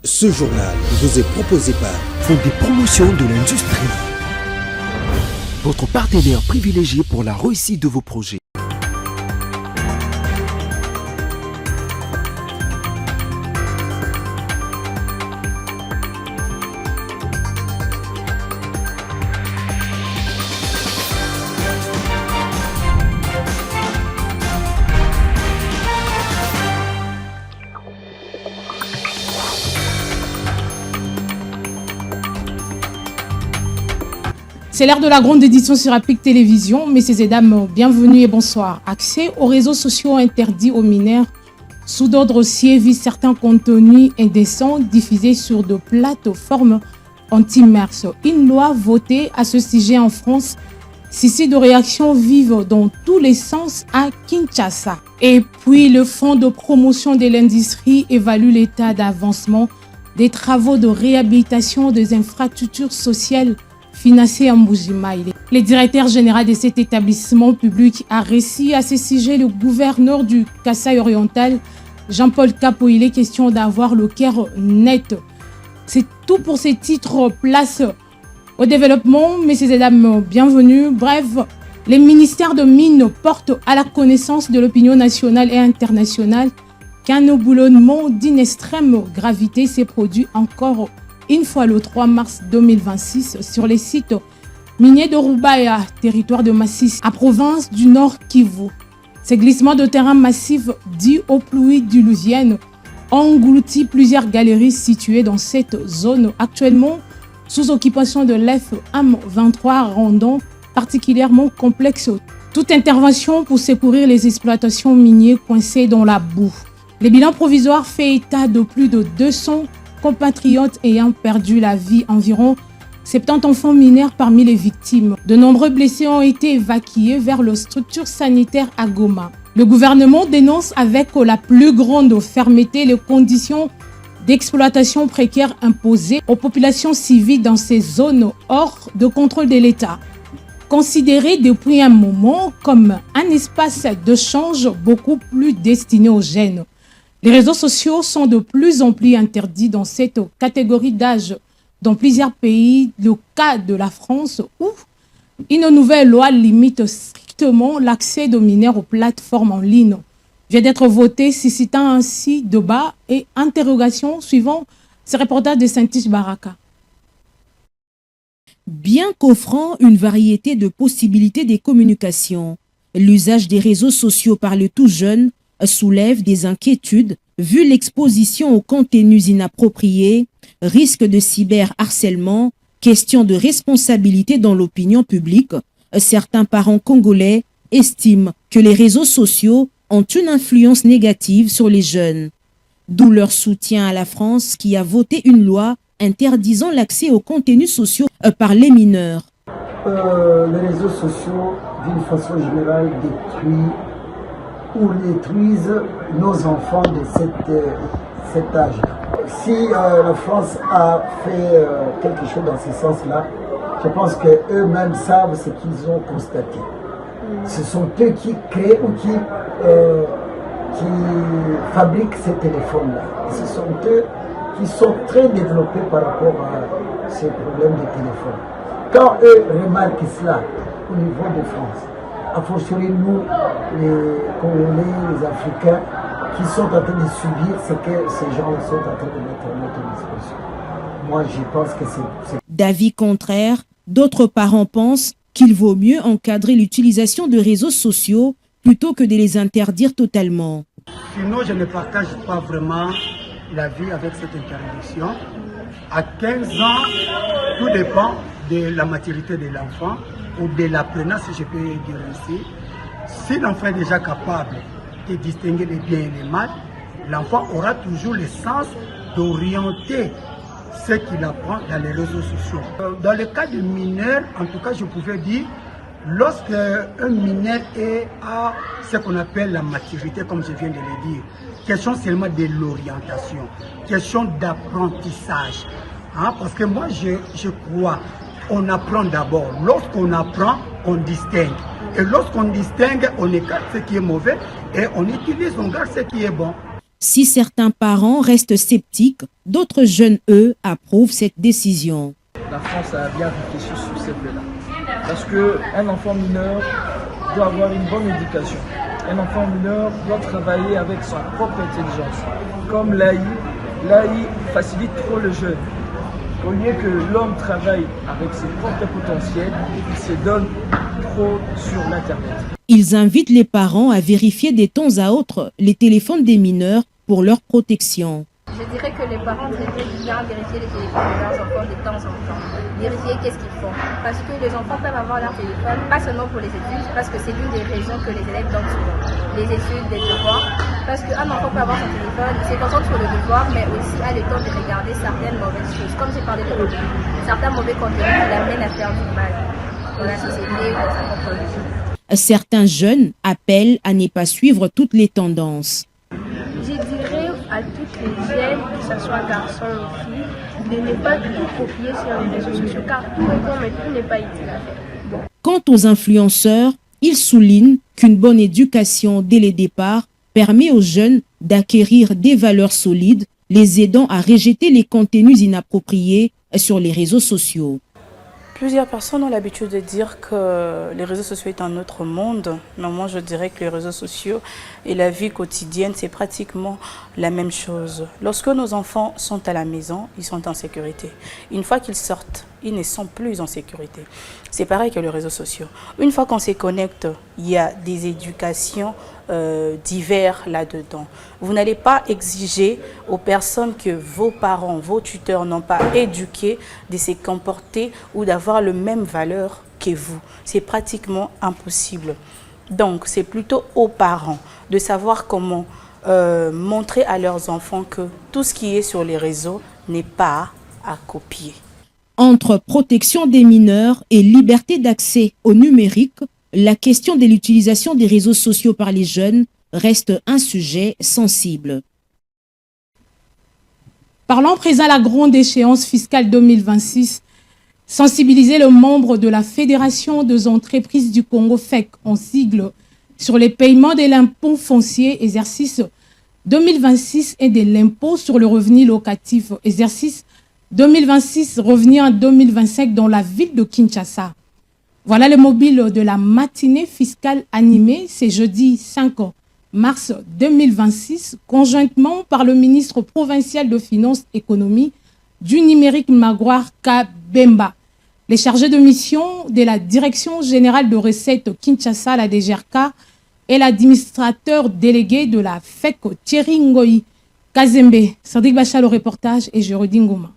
Ce journal vous est proposé par Fonds des promotions de l'industrie, votre partenaire privilégié pour la réussite de vos projets. C'est l'heure de la grande édition sur APIC Télévision. Messieurs et dames, bienvenue et bonsoir. Accès aux réseaux sociaux interdits aux mineurs. Sous d'autres dossiers visent certains contenus indécents diffusés sur de plateformes anti-mœurs. Une loi votée à ce sujet en France suscite de réactions vives dans tous les sens à Kinshasa. Et puis, le Fonds de promotion de l'industrie évalue l'état d'avancement des travaux de réhabilitation des infrastructures sociales financé en Mbuji-Mayi. Le directeur général de cet établissement public a reçu à ce sujet le gouverneur du Kasaï oriental, Jean-Paul Kapo. Il est question d'avoir le cœur net. C'est tout pour ces titres. Place au développement. Messieurs et dames, bienvenue. Bref, les ministères de Mines portent à la connaissance de l'opinion nationale et internationale qu'un boulonnement d'une extrême gravité s'est produit encore une fois le 3 mars 2026 sur les sites miniers de Rubaya, territoire de Massis, à province du Nord Kivu. Ces glissements de terrain massifs dus aux pluies diluviennes ont englouti plusieurs galeries situées dans cette zone, actuellement sous occupation de l'FM23, rendant particulièrement complexe toute intervention pour secourir les exploitations minières coincées dans la boue. Le bilan provisoire fait état de plus de 200 compatriotes ayant perdu la vie, environ 70 enfants mineurs parmi les victimes. De nombreux blessés ont été évacués vers les structures sanitaires à Goma. Le gouvernement dénonce avec la plus grande fermeté les conditions d'exploitation précaires imposées aux populations civiles dans ces zones hors de contrôle de l'État. Considéré depuis un moment comme un espace d'échange beaucoup plus destiné aux jeunes, les réseaux sociaux sont de plus en plus interdits dans cette catégorie d'âge dans plusieurs pays, le cas de la France, où une nouvelle loi limite strictement l'accès des mineurs aux plateformes en ligne vient d'être votée, suscitant ainsi débat et interrogations suivant ce reportage de Saint-Tiche Baraka. Bien qu'offrant une variété de possibilités de communication, l'usage des réseaux sociaux par le tout jeune soulève des inquiétudes vu l'exposition aux contenus inappropriés, risque de cyberharcèlement, question de responsabilité dans l'opinion publique. Certains parents congolais estiment que les réseaux sociaux ont une influence négative sur les jeunes. D'où leur soutien à la France qui a voté une loi interdisant l'accès aux contenus sociaux par les mineurs. Les réseaux sociaux, d'une façon générale, détruisent nos enfants de cet âge. Si la France a fait quelque chose dans ce sens-là, je pense qu'eux-mêmes savent ce qu'ils ont constaté. Ce sont eux qui créent ou qui fabriquent ces téléphones-là. Ce sont eux qui sont très développés par rapport à ces problèmes de téléphone. Quand eux remarquent cela au niveau de France, a fortiori nous, les Congolais, les Africains, qui sont en train de subir ce que ces gens sont en train de mettre à notre disposition. Moi, je pense que c'est... D'avis contraire, d'autres parents pensent qu'il vaut mieux encadrer l'utilisation de réseaux sociaux plutôt que de les interdire totalement. Sinon, je ne partage pas vraiment l'avis avec cette interdiction. À 15 ans, tout dépend de la maturité de l'enfant ou de l'apprenance, si je peux dire ainsi. Si l'enfant est déjà capable de distinguer les biens et les mal, l'enfant aura toujours le sens d'orienter ce qu'il apprend dans les réseaux sociaux. Dans le cas de mineurs, en tout cas, je pouvais dire, lorsque un mineur est à ce qu'on appelle la maturité, comme je viens de le dire, question seulement de l'orientation, question d'apprentissage. Hein, parce que moi, je crois, on apprend d'abord. Lorsqu'on apprend, on distingue. Et lorsqu'on distingue, on écarte ce qui est mauvais et on utilise, on garde ce qui est bon. Si certains parents restent sceptiques, d'autres jeunes, eux, approuvent cette décision. La France a bien réfléchi sur cette là. Parce qu'un enfant mineur doit avoir une bonne éducation. Un enfant mineur doit travailler avec son propre intelligence. Comme l'AI facilite trop le jeune. Au lieu que l'homme travaille avec ses propres potentiels, il se donne trop sur l'Internet. Ils invitent les parents à vérifier de temps à autre les téléphones des mineurs pour leur protection. Je dirais que les parents devraient bien vérifier les téléphones de leurs enfants de temps en temps. Vérifier qu'est-ce qu'ils font. Parce que les enfants peuvent avoir leur téléphone, pas seulement pour les études, parce que c'est l'une des raisons que les élèves donnent souvent. Les études, les devoirs. Parce qu'un enfant peut avoir son téléphone, il se concentre sur le devoir, mais aussi a le temps de regarder certaines mauvaises choses. Comme j'ai parlé de contenu, certains mauvais contenus qui l'amènent à faire du mal dans la société ou dans sa propre vie. Certains jeunes appellent à ne pas suivre toutes les tendances. Je dirais à toutes les jeunes, que ce soit garçons ou filles, de ne pas tout copier sur les réseaux sociaux, car tout est bon, mais tout n'est pas utile à faire. Quant aux influenceurs, ils soulignent qu'une bonne éducation dès le départ permet aux jeunes d'acquérir des valeurs solides, les aidant à rejeter les contenus inappropriés sur les réseaux sociaux. Plusieurs personnes ont l'habitude de dire que les réseaux sociaux est un autre monde, mais moi je dirais que les réseaux sociaux et la vie quotidienne, c'est pratiquement la même chose. Lorsque nos enfants sont à la maison, ils sont en sécurité. Une fois qu'ils sortent, ils ne sont plus en sécurité. C'est pareil que les réseaux sociaux. Une fois qu'on se connecte, il y a des éducations divers là-dedans. Vous n'allez pas exiger aux personnes que vos parents, vos tuteurs n'ont pas éduquées de se comporter ou d'avoir le même valeur que vous. C'est pratiquement impossible. Donc, c'est plutôt aux parents de savoir comment montrer à leurs enfants que tout ce qui est sur les réseaux n'est pas à copier. Entre protection des mineurs et liberté d'accès au numérique, la question de l'utilisation des réseaux sociaux par les jeunes reste un sujet sensible. Parlons présent à la grande échéance fiscale 2026. Sensibiliser le membre de la Fédération des entreprises du Congo, FEC, en sigle, sur les paiements de l'impôt foncier exercice 2026 et de l'impôt sur le revenu locatif exercice 2026 revenu en 2025 dans la ville de Kinshasa. Voilà le mobile de la matinée fiscale animée, c'est jeudi 5 mars 2026, conjointement par le ministre provincial de Finances et Économie du numérique Magloire Kabemba. Les chargés de mission de la Direction générale de recettes Kinshasa, la DGRK, et l'administrateur délégué de la FEC Thierry Ngoyi Kazembe. Sadiq Bacha, le reportage, et Jérôme Ngoma.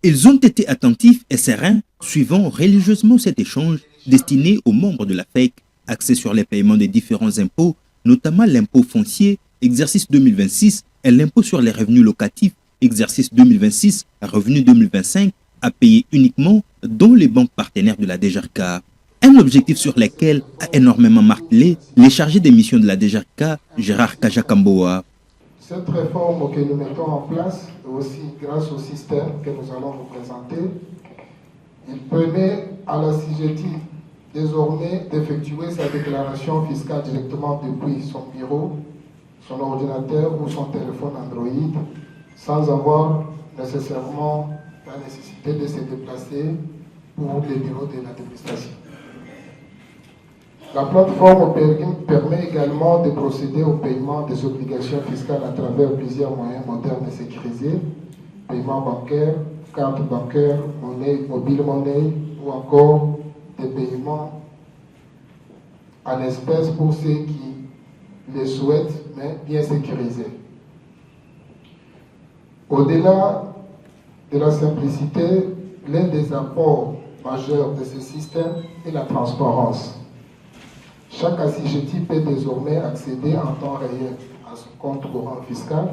Ils ont été attentifs et sereins, suivant religieusement cet échange destiné aux membres de la FEC, axé sur les paiements des différents impôts, notamment l'impôt foncier, exercice 2026, et l'impôt sur les revenus locatifs, exercice 2026, revenu 2025, à payer uniquement dans les banques partenaires de la DGRK. Un objectif sur lequel a énormément martelé les chargés des missions de la DGRK, Gérard Kajakamboa. Cette réforme que nous mettons en place, aussi grâce au système que nous allons vous présenter, il permet à la CIGETI désormais d'effectuer sa déclaration fiscale directement depuis son bureau, son ordinateur ou son téléphone Android, sans avoir nécessairement la nécessité de se déplacer pour les bureaux de l'administration. La plateforme permet également de procéder au paiement des obligations fiscales à travers plusieurs moyens modernes et sécurisés, paiement bancaire, carte bancaire, monnaie, mobile monnaie ou encore des paiements en espèces pour ceux qui les souhaitent, mais bien sécurisés. Au-delà de la simplicité, l'un des apports majeurs de ce système est la transparence. Chaque assujetti peut désormais accéder en temps réel à son compte courant fiscal,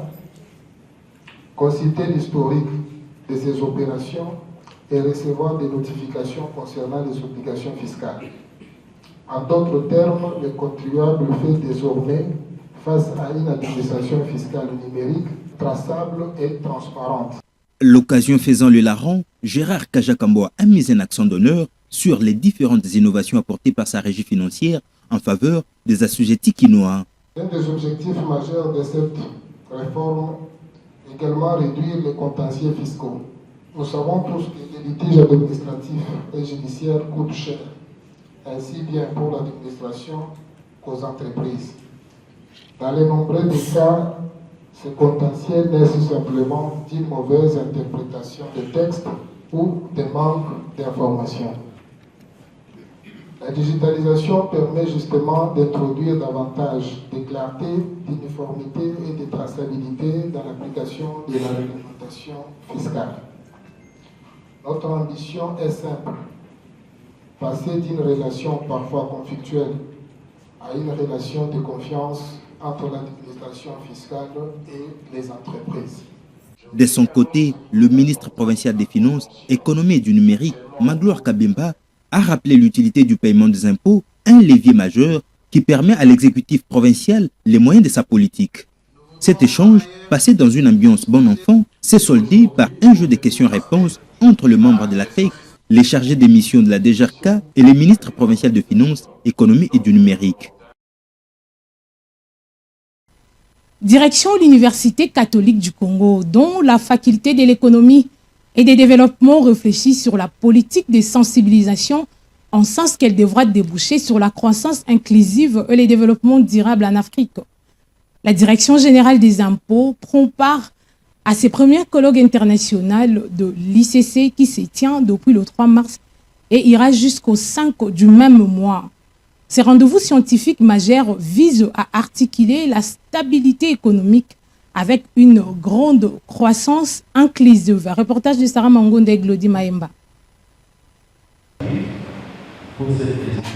consulter l'historique de ses opérations et recevoir des notifications concernant les obligations fiscales. En d'autres termes, le contribuable fait désormais face à une administration fiscale numérique, traçable et transparente. L'occasion faisant le larron, Gérard Kajakamboa a mis un accent d'honneur sur les différentes innovations apportées par sa régie financière en faveur des assujettis quinois. Un des objectifs majeurs de cette réforme est également réduire les contentieux fiscaux. Nous savons tous que les litiges administratifs et judiciaires coûtent cher, ainsi bien pour l'administration qu'aux entreprises. Dans les nombreux des cas, ces contentieux naissent simplement d'une mauvaise interprétation des textes ou des manques d'informations. La digitalisation permet justement d'introduire davantage de clarté, d'uniformité et de traçabilité dans l'application de la réglementation fiscale. Notre ambition est simple, passer d'une relation parfois conflictuelle à une relation de confiance entre l'administration fiscale et les entreprises. De son côté, le ministre provincial des Finances, Économie et du Numérique, Magloire Kabimba, a rappelé l'utilité du paiement des impôts, un levier majeur qui permet à l'exécutif provincial les moyens de sa politique. Cet échange, passé dans une ambiance bon enfant, s'est soldé par un jeu de questions-réponses entre les membres de la FEC, les chargés des missions de la DGRK et les ministres provinciaux de Finances, Économie et du Numérique. Direction l'Université catholique du Congo, dont la faculté de l'économie et des développements réfléchit sur la politique de sensibilisation en sens qu'elle devra déboucher sur la croissance inclusive et le développement durable en Afrique. La Direction générale des impôts prend part à ses premiers colloques internationaux de l'ICC qui se tient depuis le 3 mars et ira jusqu'au 5 du même mois. Ces rendez-vous scientifiques majeurs visent à articuler la stabilité économique avec une grande croissance inclusive. Reportage de Sarah Mangonde et Glody Maemba.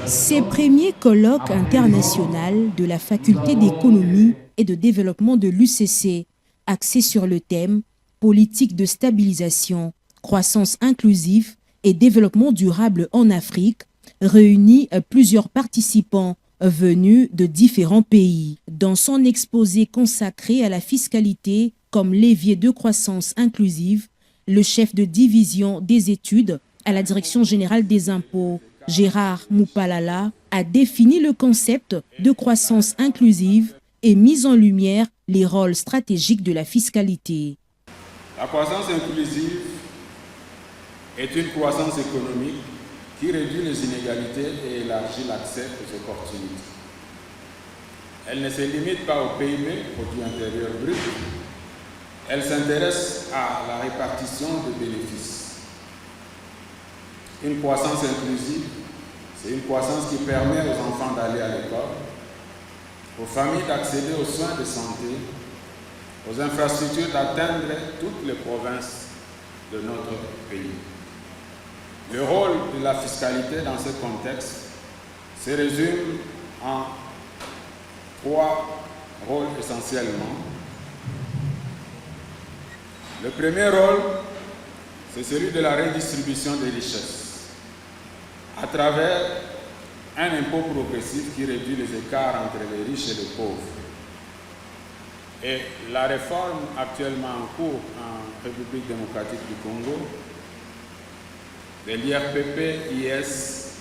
Ces premiers colloques internationaux de la faculté d'économie et de développement de l'UCC, axés sur le thème politique de stabilisation, croissance inclusive et développement durable en Afrique, réunit plusieurs participants venus de différents pays. Dans son exposé consacré à la fiscalité comme levier de croissance inclusive, le chef de division des études à la Direction générale des impôts, Gérard Moupalala, a défini le concept de croissance inclusive et mis en lumière les rôles stratégiques de la fiscalité. La croissance inclusive est une croissance économique qui réduit les inégalités et élargit l'accès aux opportunités. Elle ne se limite pas au PIB, produit intérieur brut, elle s'intéresse à la répartition des bénéfices. Une croissance inclusive, c'est une croissance qui permet aux enfants d'aller à l'école, aux familles d'accéder aux soins de santé, aux infrastructures d'atteindre toutes les provinces de notre pays. Le rôle de la fiscalité dans ce contexte se résume en 3 rôles essentiellement. Le premier rôle, c'est celui de la redistribution des richesses à travers un impôt progressif qui réduit les écarts entre les riches et les pauvres. Et la réforme actuellement en cours en République démocratique du Congo de l'IRPP-IS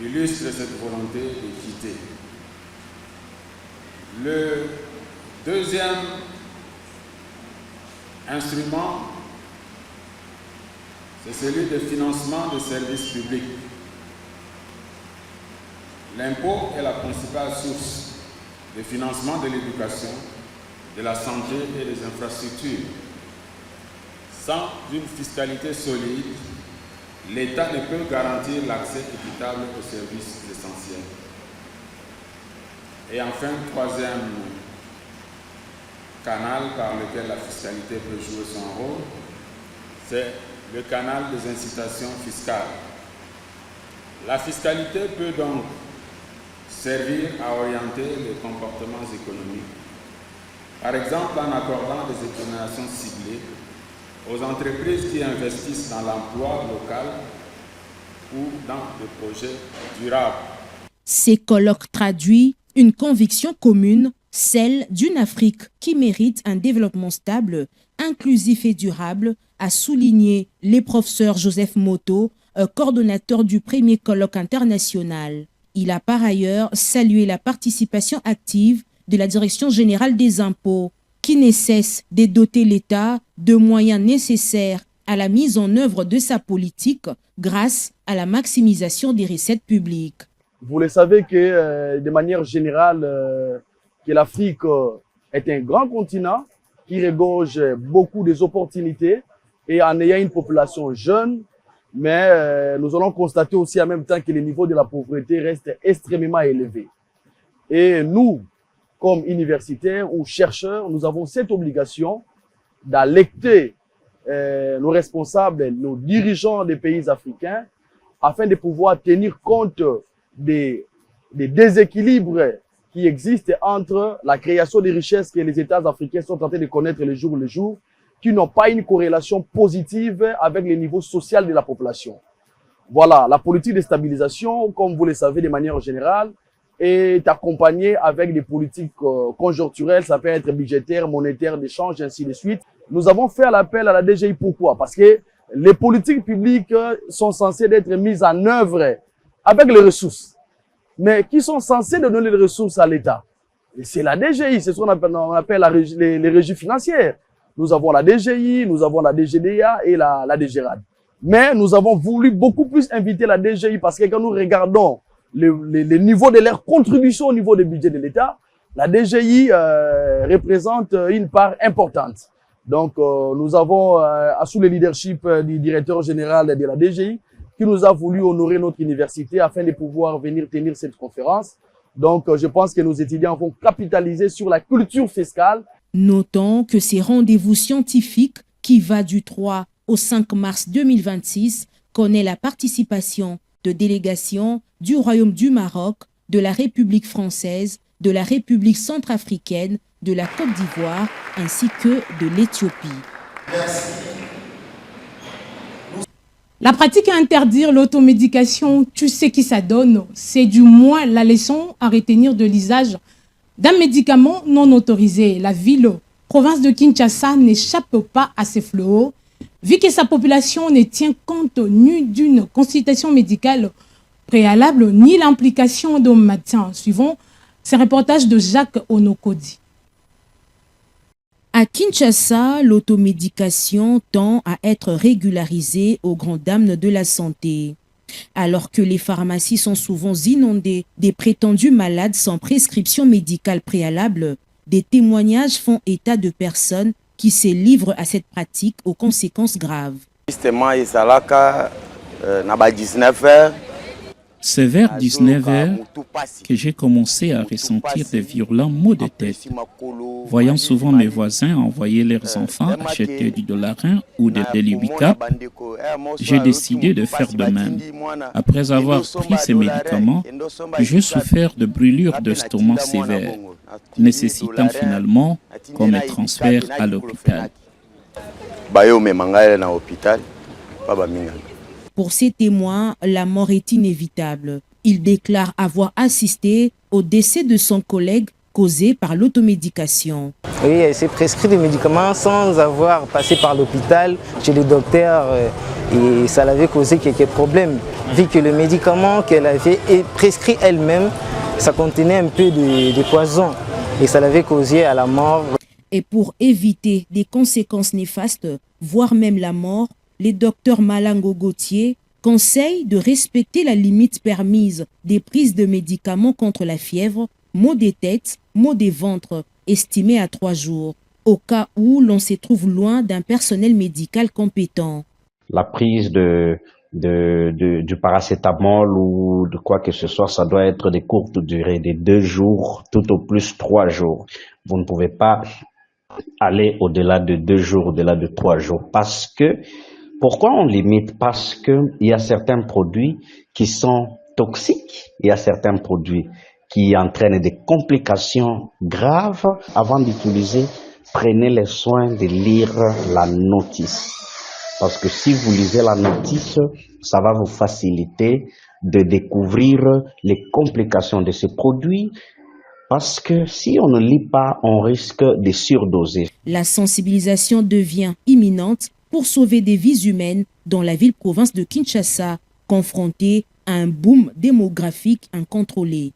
illustre cette volonté d'équité. Le deuxième instrument, c'est celui de financement des services publics. L'impôt est la principale source de financement de l'éducation, de la santé et des infrastructures. Sans une fiscalité solide, l'État ne peut garantir l'accès équitable aux services essentiels. Et enfin, troisième canal par lequel la fiscalité peut jouer son rôle, c'est le canal des incitations fiscales. La fiscalité peut donc servir à orienter les comportements économiques, par exemple en accordant des exonérations ciblées aux entreprises qui investissent dans l'emploi local ou dans des projets durables. Ces colloques traduisent une conviction commune, celle d'une Afrique qui mérite un développement stable, inclusif et durable, a souligné le professeur Joseph Moto, coordonnateur du premier colloque international. Il a par ailleurs salué la participation active de la Direction générale des impôts, qui ne cesse de doter l'État de moyens nécessaires à la mise en œuvre de sa politique grâce à la maximisation des recettes publiques. Vous le savez que de manière générale, que l'Afrique est un grand continent qui regorge beaucoup des opportunités et en ayant une population jeune, mais nous allons constater aussi en même temps que le niveau de la pauvreté reste extrêmement élevé. Et nous, comme universitaires ou chercheurs, nous avons cette obligation d'alerter nos responsables, nos dirigeants des pays africains, afin de pouvoir tenir compte des déséquilibres qui existent entre la création des richesses que les États africains sont en train de connaître le jour, qui n'ont pas une corrélation positive avec le niveau social de la population. Voilà, la politique de stabilisation, comme vous le savez de manière générale, est accompagnée avec des politiques conjoncturelles, ça peut être budgétaire, monétaire, d'échange, ainsi de suite. Nous avons fait l'appel à la DGI, pourquoi? Parce que les politiques publiques sont censées être mises en œuvre avec les ressources, mais qui sont censées donner les ressources à l'État. C'est la DGI, c'est ce qu'on appelle les régies financières. Nous avons la DGI, nous avons la DGDA et la DGRAD. Mais nous avons voulu beaucoup plus inviter la DGI parce que quand nous regardons le niveau de leur contribution au niveau du budget de l'État, la DGI représente une part importante. Donc nous avons, sous le leadership du directeur général de la DGI, qui nous a voulu honorer notre université afin de pouvoir venir tenir cette conférence. Donc je pense que nos étudiants vont capitaliser sur la culture fiscale. Notons que ces rendez-vous scientifiques, qui va du 3 au 5 mars 2026, connaît la participation de délégations du Royaume du Maroc, de la République française, de la République centrafricaine, de la Côte d'Ivoire, ainsi que de l'Éthiopie. La pratique à interdire l'automédication, tu sais qui ça donne, c'est du moins la leçon à retenir de l'usage d'un médicament non autorisé. La province de Kinshasa n'échappe pas à ces fléaux, vu que sa population ne tient compte ni d'une consultation médicale préalable, ni l'implication d'un médecin, suivant ces reportages de Jacques Onokodi. À Kinshasa, l'automédication tend à être régularisée aux grandes dames de la santé. Alors que les pharmacies sont souvent inondées des prétendus malades sans prescription médicale préalable, des témoignages font état de personnes qui se livrent à cette pratique aux conséquences graves. C'est vers 19h que j'ai commencé à ressentir des violents maux de tête. Voyant souvent mes voisins envoyer leurs enfants acheter du Dolarin ou de l'Elibica, j'ai décidé de faire de même. Après avoir pris ces médicaments, j'ai souffert de brûlures d'estomac sévères, nécessitant finalement qu'on me transfère à l'hôpital. Pour ces témoins, la mort est inévitable. Il déclare avoir assisté au décès de son collègue causé par l'automédication. Oui, elle s'est prescrit des médicaments sans avoir passé par l'hôpital, chez les docteurs, et ça l'avait causé quelques problèmes. Vu que le médicament qu'elle avait prescrit elle-même, ça contenait un peu de poison et ça l'avait causé à la mort. Et pour éviter des conséquences néfastes, voire même la mort, les docteurs Malango Gauthier conseillent de respecter la limite permise des prises de médicaments contre la fièvre, maux des têtes, maux des ventres, estimés à 3 jours, au cas où l'on se trouve loin d'un personnel médical compétent. La prise du paracétamol ou de quoi que ce soit, ça doit être de courte durée, de 2 jours, tout au plus 3 jours. Vous ne pouvez pas aller au-delà de 2 jours, au-delà de 3 jours, parce que pourquoi on limite? Parce qu'il y a certains produits qui sont toxiques, il y a certains produits qui entraînent des complications graves. Avant d'utiliser, prenez le soin de lire la notice. Parce que si vous lisez la notice, ça va vous faciliter de découvrir les complications de ces produits. Parce que si on ne lit pas, on risque de surdoser. La sensibilisation devient imminente pour sauver des vies humaines dans la ville-province de Kinshasa, confrontée à un boom démographique incontrôlé.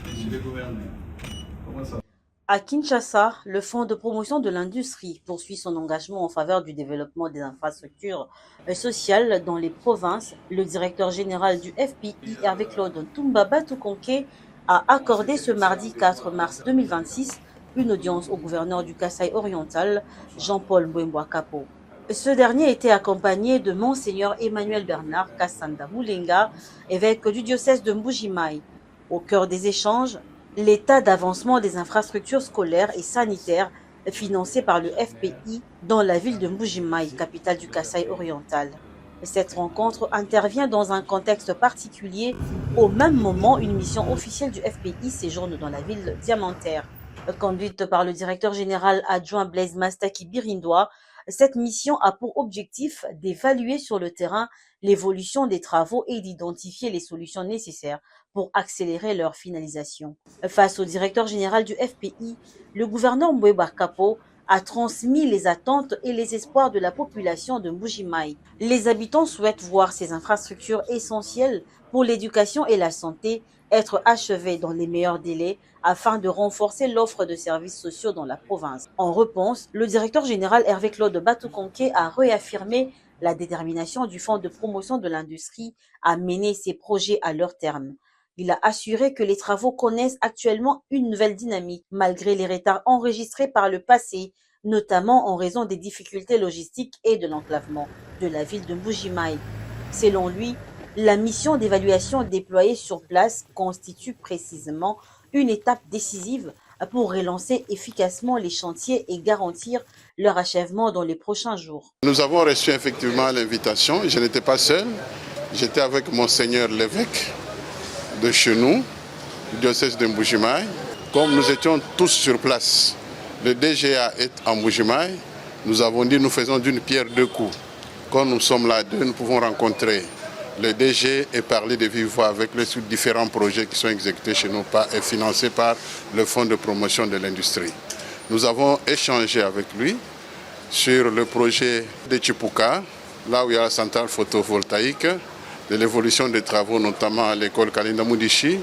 Monsieur le gouverneur, comment ça va? À Kinshasa, le Fonds de promotion de l'industrie poursuit son engagement en faveur du développement des infrastructures sociales dans les provinces. Le directeur général du FPI, Hervé-Claude Ntumba Batukonke, a accordé ce mardi 4 mars 2026 une audience au gouverneur du Kasaï oriental, Jean-Paul Mbemboa Kapo. Ce dernier était accompagné de Monseigneur Emmanuel Bernard Kassanda Moulenga, évêque du diocèse de Mbuji-Mayi. Au cœur des échanges, l'état d'avancement des infrastructures scolaires et sanitaires financées par le FPI dans la ville de Mbuji-Mayi, capitale du Kasaï oriental. Cette rencontre intervient dans un contexte particulier. Au même moment, une mission officielle du FPI séjourne dans la ville diamantaire. Conduite par le directeur général adjoint Blaise Mastaki Birindois, cette mission a pour objectif d'évaluer sur le terrain l'évolution des travaux et d'identifier les solutions nécessaires pour accélérer leur finalisation. Face au directeur général du FPI, le gouverneur Mbemboa Kapo a transmis les attentes et les espoirs de la population de Mbuji-Mayi. Les habitants souhaitent voir ces infrastructures essentielles pour l'éducation et la santé être achevées dans les meilleurs délais afin de renforcer l'offre de services sociaux dans la province. En réponse, le directeur général Hervé-Claude Batukonke a réaffirmé la détermination du Fonds de promotion de l'industrie à mener ces projets à leur terme. Il a assuré que les travaux connaissent actuellement une nouvelle dynamique malgré les retards enregistrés par le passé, notamment en raison des difficultés logistiques et de l'enclavement de la ville de Mbuji-Mayi. Selon lui, la mission d'évaluation déployée sur place constitue précisément une étape décisive pour relancer efficacement les chantiers et garantir leur achèvement dans les prochains jours. Nous avons reçu effectivement l'invitation. Je n'étais pas seul, j'étais avec Monseigneur l'évêque de chez nous, du diocèse de Mbuji-Mayi. Comme nous étions tous sur place, le DGA est en Mbuji-Mayi, nous avons dit nous faisons d'une pierre deux coups. Quand nous sommes là deux, nous pouvons rencontrer le DG et parler de vive voix avec les différents projets qui sont exécutés chez nous et financés par le Fonds de promotion de l'industrie. Nous avons échangé avec lui sur le projet de Chipuka, là où il y a la centrale photovoltaïque, de l'évolution des travaux, notamment à l'école Kalinda Mudishi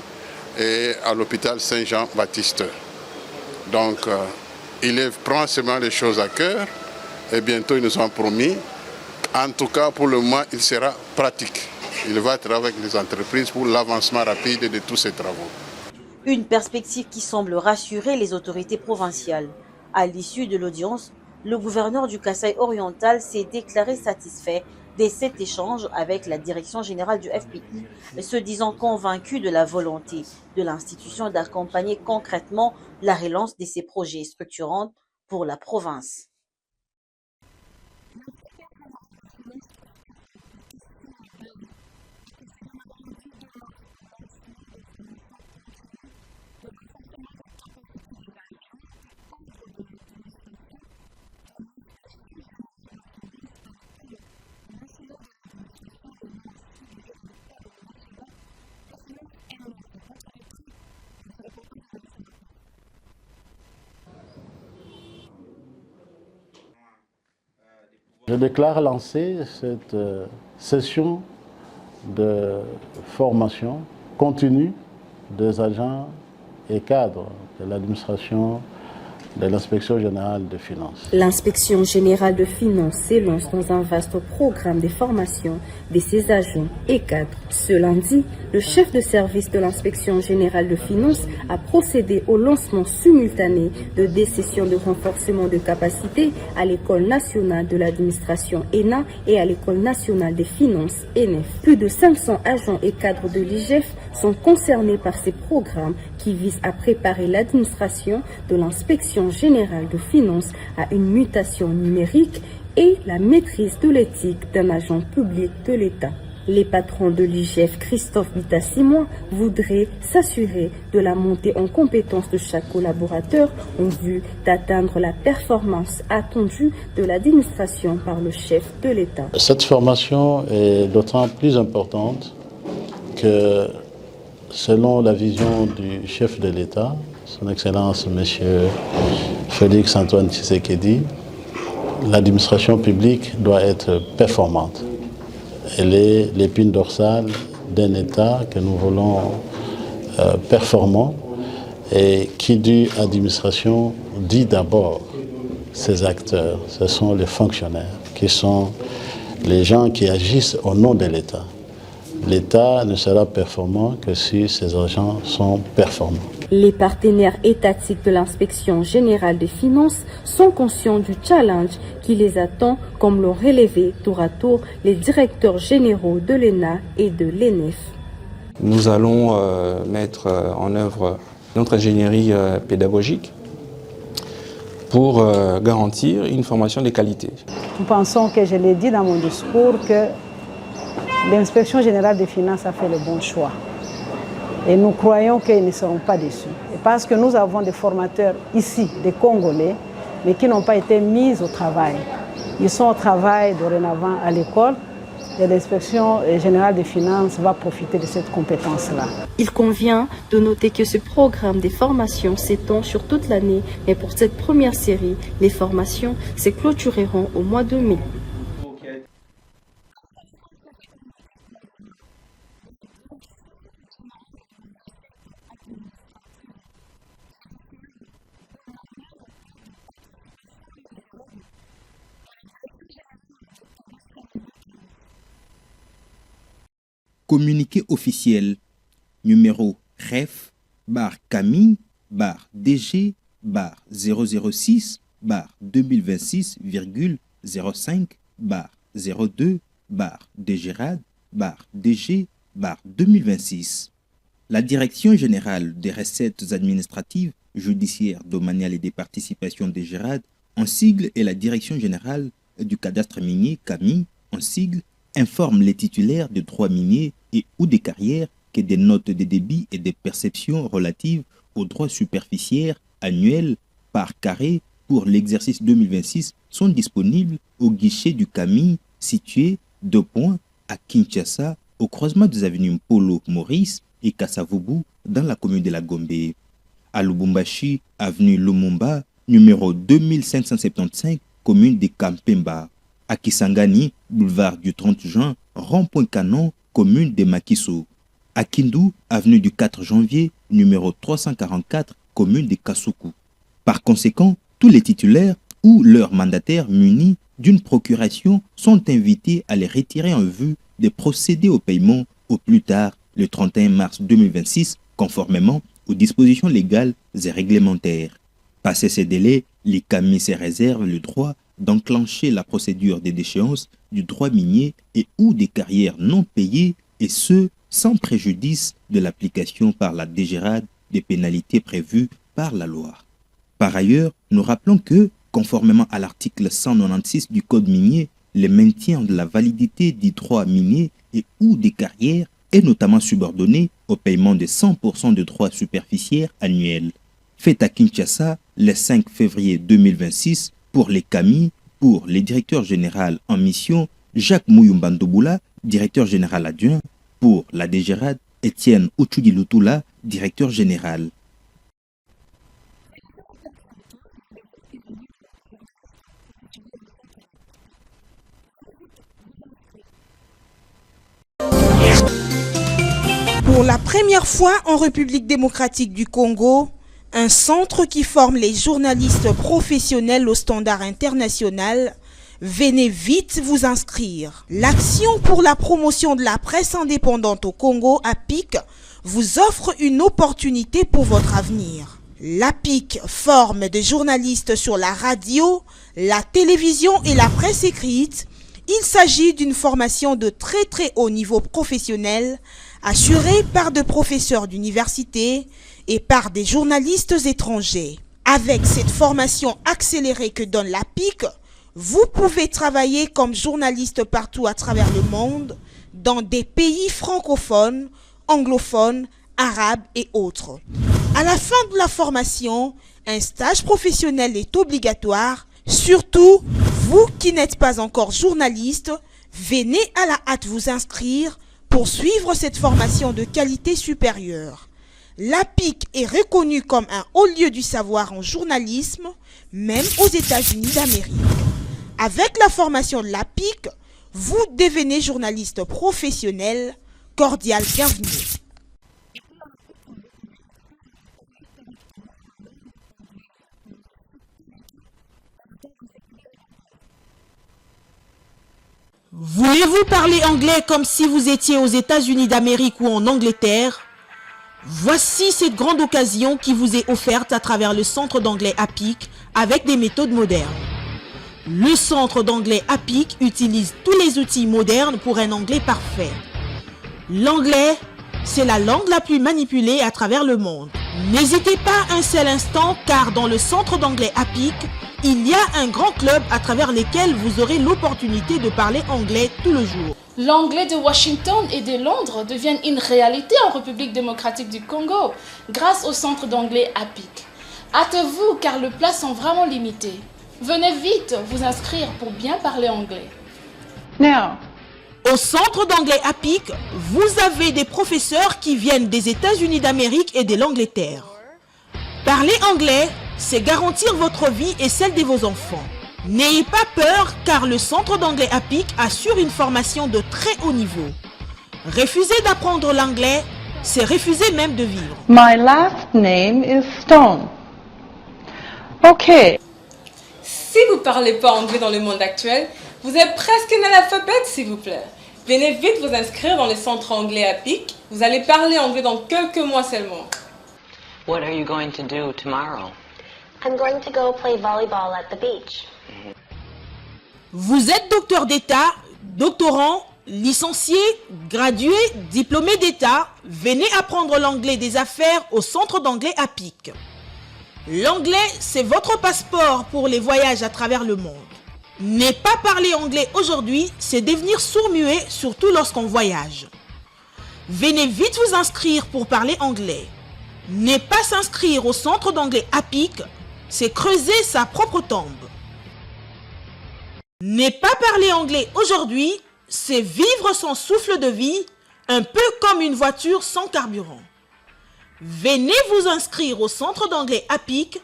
et à l'hôpital Saint-Jean-Baptiste. Donc, il prend seulement les choses à cœur et bientôt ils nous ont promis. En tout cas, pour le moment, il sera pratique. Il va travailler avec les entreprises pour l'avancement rapide de tous ces travaux. Une perspective qui semble rassurer les autorités provinciales. À l'issue de l'audience, le gouverneur du Kasaï oriental s'est déclaré satisfait de cet échange avec la direction générale du FPI, se disant convaincu de la volonté de l'institution d'accompagner concrètement la relance de ces projets structurants pour la province. Je déclare lancer cette session de formation continue des agents et cadres de l'administration de l'inspection générale des finances. L'inspection générale de finances s'élance dans un vaste programme de formation de ses agents et cadres. Ce lundi, le chef de service de l'inspection générale de finances a procédé au lancement simultané de deux sessions de renforcement de capacité à l'École nationale de l'administration ENA et à l'École nationale des finances ENEF. Plus de 500 agents et cadres de l'IGF sont concernés par ces programmes qui visent à préparer l'administration de l'inspection générale de finances à une mutation numérique et la maîtrise de l'éthique d'un agent public de l'État. Les patrons de l'IGF, Christophe Bita-Simon, voudraient s'assurer de la montée en compétence de chaque collaborateur en vue d'atteindre la performance attendue de l'administration par le chef de l'État. Cette formation est d'autant plus importante que, selon la vision du chef de l'État, son Excellence M. Félix Antoine Tshisekedi, l'administration publique doit être performante. Elle est l'épine dorsale d'un État que nous voulons performant, et qui dit administration dit d'abord ses acteurs. Ce sont les fonctionnaires qui sont les gens qui agissent au nom de l'État. L'État ne sera performant que si ses agents sont performants. Les partenaires étatiques de l'inspection générale des finances sont conscients du challenge qui les attend, comme l'ont relevé tour à tour les directeurs généraux de l'ENA et de l'ENEF. Nous allons mettre en œuvre notre ingénierie pédagogique pour garantir une formation de qualité. Nous pensons que je l'ai dit dans mon discours que l'inspection générale des finances a fait le bon choix. Et nous croyons qu'ils ne seront pas déçus. Et parce que nous avons des formateurs ici, des Congolais, mais qui n'ont pas été mis au travail. Ils sont au travail dorénavant à l'école et l'inspection générale des finances va profiter de cette compétence-là. Il convient de noter que ce programme des formations s'étend sur toute l'année, mais pour cette première série, les formations se clôtureront au mois de mai. Communiqué officiel numéro REF Camille DG 006 2026,05 02 DGRAD DG 2026. La Direction générale des recettes administratives, judiciaires, domaniales et des participations DGRAD, en sigle, et la Direction générale du cadastre minier CAMI, en sigle, informe les titulaires de droits miniers et ou des carrières que des notes de débit et des perceptions relatives aux droits superficiaires annuels par carré pour l'exercice 2026 sont disponibles au guichet du CAMI situé 2 points à Kinshasa, au croisement des avenues Mpolo Maurice et Kasavubu dans la commune de la Gombe. À Lubumbashi, avenue Lumumba, numéro 2575, commune de Kampemba. À Kisangani, boulevard du 30 juin, rond-point Canon, commune de Makiso. À Kindu, avenue du 4 janvier, numéro 344, commune de Kasuku. Par conséquent, tous les titulaires ou leurs mandataires munis d'une procuration sont invités à les retirer en vue de procéder au paiement au plus tard le 31 mars 2026, conformément aux dispositions légales et réglementaires. Passé ces délais, les CAMI se réservent le droit d'enclencher la procédure des déchéances du droit minier et ou des carrières non payées, et ce, sans préjudice de l'application par la DGRAD des pénalités prévues par la loi. Par ailleurs, nous rappelons que, conformément à l'article 196 du Code minier, le maintien de la validité des droits miniers et ou des carrières est notamment subordonné au paiement de 100% de droits superficiaires annuels. Fait à Kinshasa le 5 février 2026 pour les CAMI, pour le directeur général en mission Jacques Mouyumbandoboula, directeur général adjoint, pour la DGRAD Étienne Ochudi-Lutula, directeur général. Pour la première fois en République démocratique du Congo, Un centre qui forme les journalistes professionnels au standard international. Venez vite vous inscrire. L'Action pour la promotion de la presse indépendante au Congo, APIC, vous offre une opportunité pour votre avenir. L'APIC forme des journalistes sur la radio, la télévision et la presse écrite. Il s'agit d'une formation de très haut niveau professionnel, assurée par des professeurs d'université et par des journalistes étrangers. Avec cette formation accélérée que donne l'APIC, vous pouvez travailler comme journaliste partout à travers le monde, dans des pays francophones, anglophones, arabes et autres. À la fin de la formation, un stage professionnel est obligatoire. Surtout, vous qui n'êtes pas encore journaliste, venez à la hâte vous inscrire pour suivre cette formation de qualité supérieure. L'APIC est reconnu comme un haut lieu du savoir en journalisme, même aux États-Unis d'Amérique. Avec la formation de l'APIC, vous devenez journaliste professionnel. Cordial bienvenue. Voulez-vous parler anglais comme si vous étiez aux États-Unis d'Amérique ou en Angleterre? Voici cette grande occasion qui vous est offerte à travers le centre d'anglais APIC avec des méthodes modernes. Le centre d'anglais APIC utilise tous les outils modernes pour un anglais parfait. L'anglais, c'est la langue la plus manipulée à travers le monde. N'hésitez pas un seul instant car dans le centre d'anglais APIC, il y a un grand club à travers lequel vous aurez l'opportunité de parler anglais tout le jour. L'anglais de Washington et de Londres devient une réalité en République démocratique du Congo grâce au centre d'anglais APIC. Hâtez-vous car les places sont vraiment limitées. Venez vite vous inscrire pour bien parler anglais. Au centre d'anglais APIC, vous avez des professeurs qui viennent des États-Unis d'Amérique et de l'Angleterre. Parler anglais, c'est garantir votre vie et celle de vos enfants. N'ayez pas peur car le centre d'anglais APIC assure une formation de très haut niveau. Refuser d'apprendre l'anglais, c'est refuser même de vivre. My last name is Stone. Okay. Si vous ne parlez pas anglais dans le monde actuel, vous êtes presque analphabète, s'il vous plaît. Venez vite vous inscrire dans le centre anglais APIC. Vous allez parler anglais dans quelques mois seulement. What are you going to do tomorrow? I'm going to go play volleyball at the beach. Vous êtes docteur d'État, doctorant, licencié, gradué, diplômé d'État. Venez apprendre l'anglais des affaires au centre d'anglais APIC. L'anglais, c'est votre passeport pour les voyages à travers le monde. Ne pas parler anglais aujourd'hui, c'est devenir sourd-muet, surtout lorsqu'on voyage. Venez vite vous inscrire pour parler anglais. Ne pas s'inscrire au centre d'anglais APIC, c'est creuser sa propre tombe. Ne pas parler anglais aujourd'hui, c'est vivre son souffle de vie, un peu comme une voiture sans carburant. Venez vous inscrire au centre d'anglais APIC.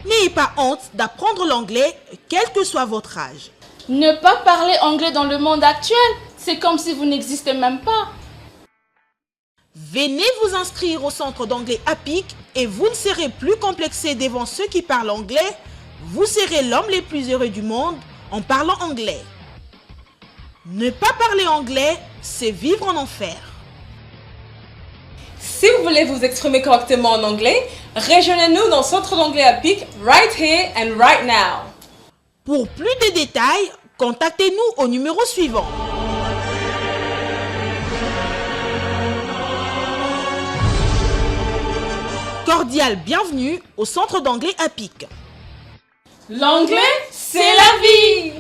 N'ayez pas honte d'apprendre l'anglais, quel que soit votre âge. Ne pas parler anglais dans le monde actuel, c'est comme si vous n'existez même pas. Venez vous inscrire au centre d'anglais APIC et vous ne serez plus complexé devant ceux qui parlent anglais. Vous serez l'homme le plus heureux du monde en parlant anglais. Ne pas parler anglais, c'est vivre en enfer. Si vous voulez vous exprimer correctement en anglais, rejoignez-nous dans le centre d'anglais APIC right here and right now. Pour plus de détails, contactez-nous au numéro suivant. Cordial bienvenue au centre d'anglais APIC. L'anglais, c'est la vie!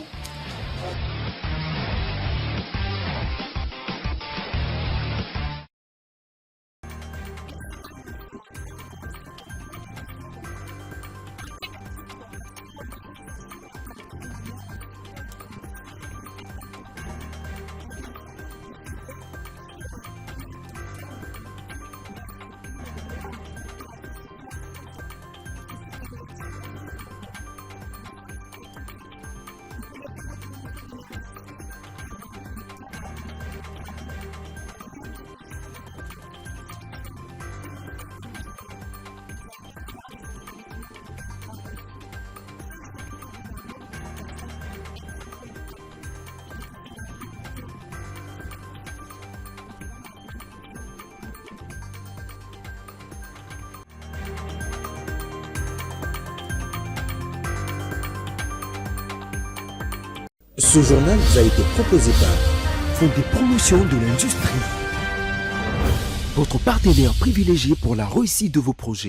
Ce journal vous a été proposé par Fonds de promotion de l'industrie, votre partenaire privilégié pour la réussite de vos projets.